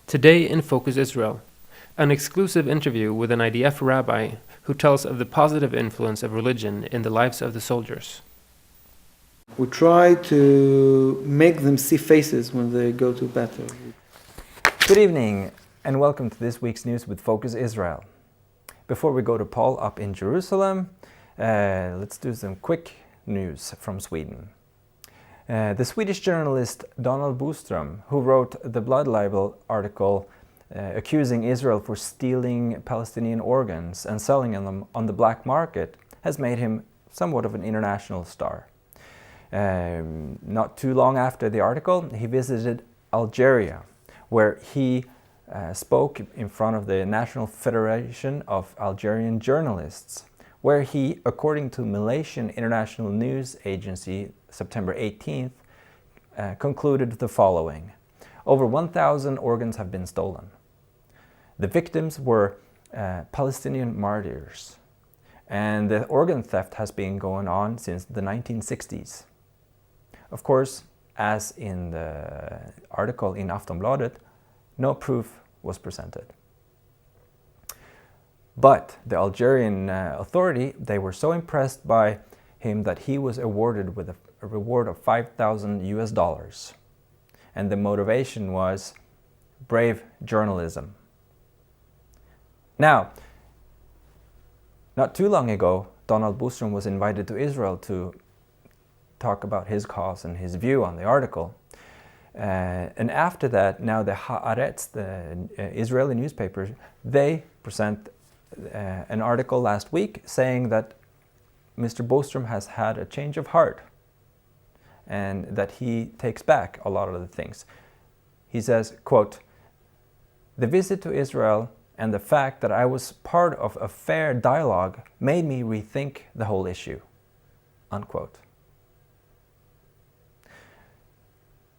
Today in Focus Israel, an exclusive interview with an IDF rabbi who tells of the positive influence of religion in the lives of the soldiers. We try to make them see faces when they go to battle. Good evening and welcome to this week's news with Focus Israel. Before we go to Paul up in Jerusalem, let's do some quick news from Sweden. The Swedish journalist Donald Boström, who wrote the Blood Libel article accusing Israel for stealing Palestinian organs and selling them on the black market, has made him somewhat of an international star. Not too long after the article, he visited Algeria, where he spoke in front of the National Federation of Algerian Journalists, where he, according to Malaysian International News Agency, September 18th, concluded the following. Over 1,000 organs have been stolen. The victims were Palestinian martyrs, and the organ theft has been going on since the 1960s. Of course, as in the article in Aftonbladet, no proof was presented. But the Algerian authority, they were so impressed by him that he was awarded with a reward of $5,000. And the motivation was brave journalism. Now, not too long ago, Donald Boström was invited to Israel to talk about his cause and his view on the article. And after that, now the Haaretz, the Israeli newspaper, they present an article last week saying that Mr. Boström has had a change of heart and that he takes back a lot of the things. He says, quote, "The visit to Israel and the fact that I was part of a fair dialogue made me rethink the whole issue," unquote.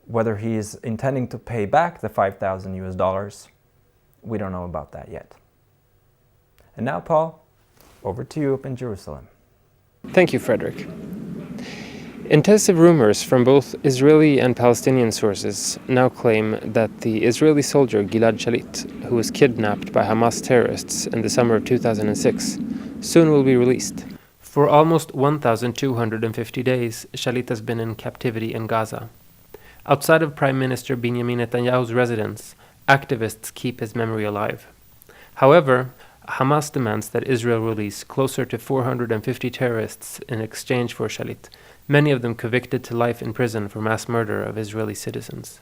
Whether he is intending to pay back the $5,000, we don't know about that yet. And now, Paul, over to you up in Jerusalem. Thank you, Frederick. Intensive rumors from both Israeli and Palestinian sources now claim that the Israeli soldier Gilad Shalit, who was kidnapped by Hamas terrorists in the summer of 2006, soon will be released. For almost 1,250 days, Shalit has been in captivity in Gaza. Outside of Prime Minister Benjamin Netanyahu's residence, activists keep his memory alive. However, Hamas demands that Israel release closer to 450 terrorists in exchange for Shalit, many of them convicted to life in prison for mass murder of Israeli citizens.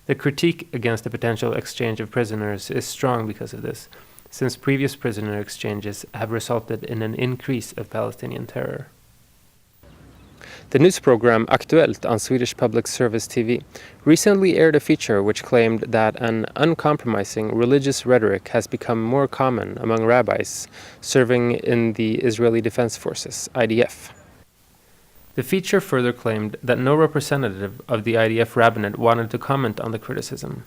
The critique against the potential exchange of prisoners is strong because of this, since previous prisoner exchanges have resulted in an increase of Palestinian terror. The news program Aktuellt on Swedish Public Service TV recently aired a feature which claimed that an uncompromising religious rhetoric has become more common among rabbis serving in the Israeli Defense Forces, IDF. The feature further claimed that no representative of the IDF rabbinate wanted to comment on the criticism.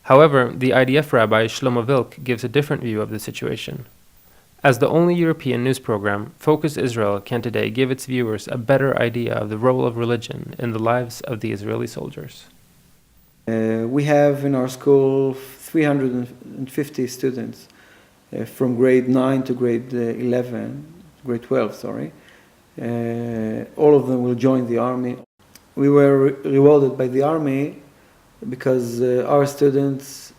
However, the IDF rabbi Shlomo Vilk gives a different view of the situation. As the only European news program, Focus Israel can today give its viewers a better idea of the role of religion in the lives of the Israeli soldiers. We have in our school 350 students from grade 9 to grade 12, sorry. All of them will join the army. We were rewarded by the army because our students,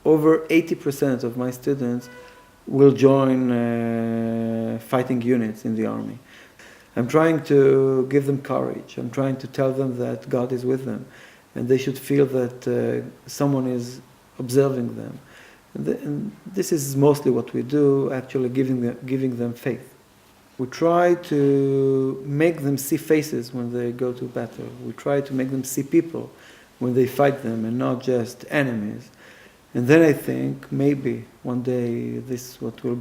over 80% of my students, will join fighting units in the army. I'm trying to give them courage. I'm trying to tell them that God is with them and they should feel that someone is observing them. And this is mostly what we do, actually giving them faith. We try to make them see faces when they go to battle. We try to make them see people when they fight them and not just enemies. And then I think maybe one day this what will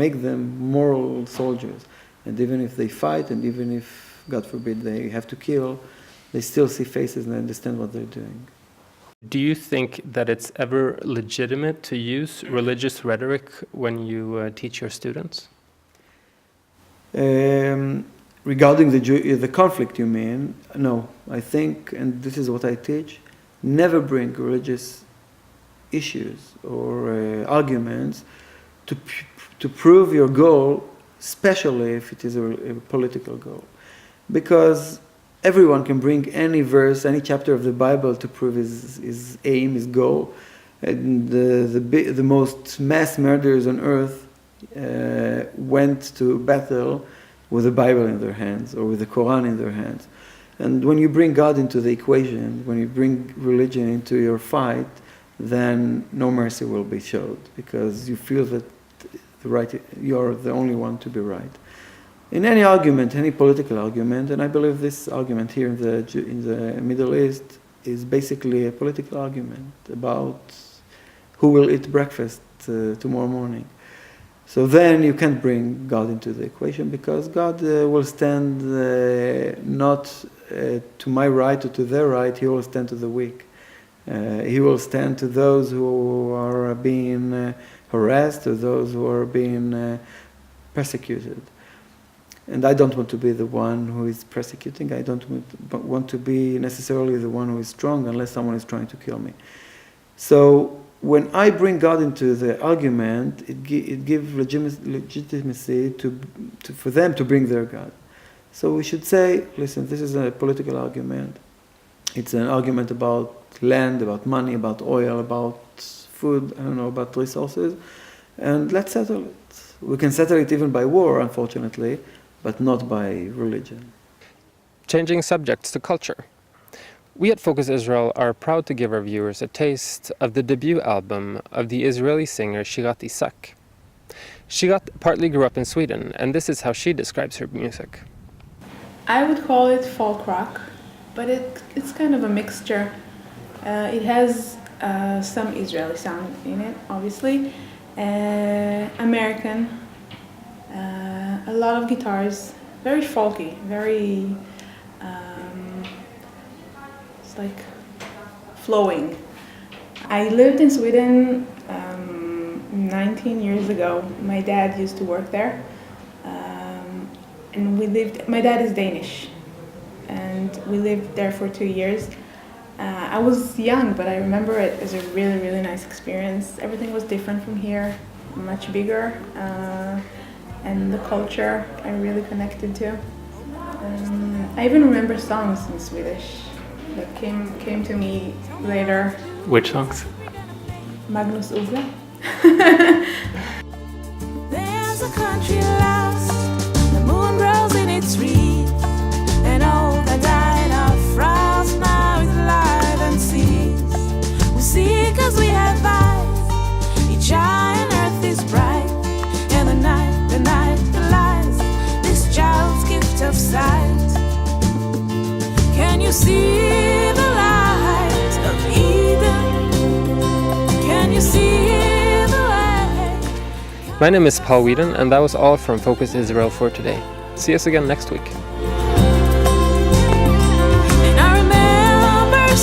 make them moral soldiers. And even if they fight, and even if, God forbid, they have to kill, they still see faces and understand what they're doing. Do you think that it's ever legitimate to use religious rhetoric when you teach your students? Regarding the conflict, you mean? No, I think, and this is what I teach, never bring religious issues or arguments to prove your goal, especially if it is a political goal. Because everyone can bring any verse, any chapter of the Bible to prove his aim, his goal. And the most mass murderers on earth went to battle with the Bible in their hands or with the Quran in their hands. And when you bring God into the equation, when you bring religion into your fight, then no mercy will be showed, because you feel that you're the only one to be right. In any argument, any political argument, and I believe this argument here in the Middle East is basically a political argument about who will eat breakfast tomorrow morning. So then you can't bring God into the equation, because God will stand not to my right or to their right, He will stand to the weak. He will stand to those who are being harassed, or those who are being persecuted. And I don't want to be the one who is persecuting. I don't want to be necessarily the one who is strong unless someone is trying to kill me. So when I bring God into the argument, it gives legitimacy for them to bring their God. So we should say, listen, this is a political argument. It's an argument about land, about money, about oil, about food, I don't know, about resources. And let's settle it. We can settle it even by war, unfortunately, but not by religion. Changing subjects to culture. We at Focus Israel are proud to give our viewers a taste of the debut album of the Israeli singer Shirat Isaac. Shirat partly grew up in Sweden, and this is how she describes her music. I would call it folk rock, but it's kind of a mixture. It has some Israeli sound in it, obviously, American, a lot of guitars, very folky, very, it's like flowing. I lived in Sweden 19 years ago. My dad used to work there, and my dad is Danish, and we lived there for 2 years. I was young, but I remember it as a really, really nice experience. Everything was different from here, much bigger, and the culture I really connected to. I even remember songs in Swedish that came to me later. Which songs? Magnus Uggla. There's a country lost, the moon grows in its reeds, and all that died of frost now is alive and sees. We see 'cause we have eyes, each eye on earth is bright, and the night belies this child's gift of sight. Can you see the light of Eden? Can you see the way? My name is Paul Whedon, and that was all from Focus Israel for today. See us again next week. And I remember